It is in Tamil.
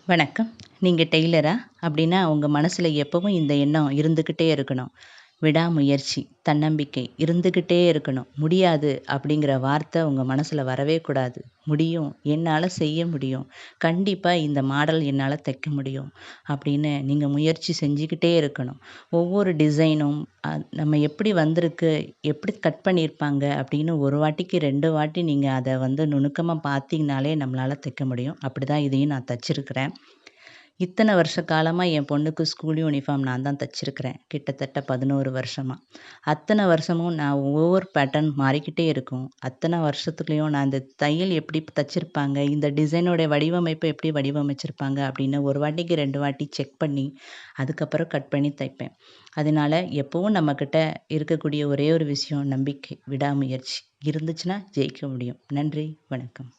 வணக்கம். நீங்க டெய்லரா? அப்படின்னா உங்க மனசுல எப்பவும் இந்த எண்ணம் இருந்துகிட்டே இருக்கணும். விடாமுயற்சி, தன்னம்பிக்கை இருந்துகிட்டே இருக்கணும். முடியாது அப்படிங்கிற வார்த்தை உங்க மனசுல வரவே கூடாது. முடியும், என்னால செய்ய முடியும். கண்டிப்பா இந்த மாடல் என்னால தைக்க முடியும். அப்படின்னு நீங்க முயற்சி செஞ்சுக்கிட்டே இருக்கணும். ஒவ்வொரு டிசைனும் நம்ம எப்படி வந்திருக்கு, எப்படி கட் பண்ணியிருப்பாங்க அப்படின்னு ஒரு வாட்டிக்கு 2 வாட்டி நீங்க அத நுணுக்கமா பார்த்தீங்கனாலே நம்மளால தைக்க முடியும். அப்படிதான் இதையும் நான் தச்சிருக்கிறேன். இத்தன வருஷ காலமா என் பொண்ணுக்கு ஸ்கூல் யூனிஃபார்ம் நான் தான் தச்சிருக்கிறேன். கிட்டத்தட்ட 11 வருஷமா. அத்தன வருஷமும் நான் ஒவ்வொரு பேட்டர்ன் மாறிக்கிட்டே இருக்கும். அத்தன வருஷத்துலயும் நான் இந்த தையல் எப்படி தச்சிருப்பாங்க, இந்த டிசைனோட வடிவமைப்பு எப்படி வடிவமைச்சிருப்பாங்க அப்படின்னு ஒரு வாட்டிக்கு 2 வாட்டி செக் பண்ணி, அதுக்கப்புறம் கட் பண்ணி தைப்பேன். அதனால எப்பவும் நம்மகிட்ட இருக்கக்கூடிய ஒரே ஒரு விஷயம் நம்பிக்கை, விடாமுயற்சி இருந்துச்சுன்னா ஜெயிக்க முடியும். நன்றி, வணக்கம்.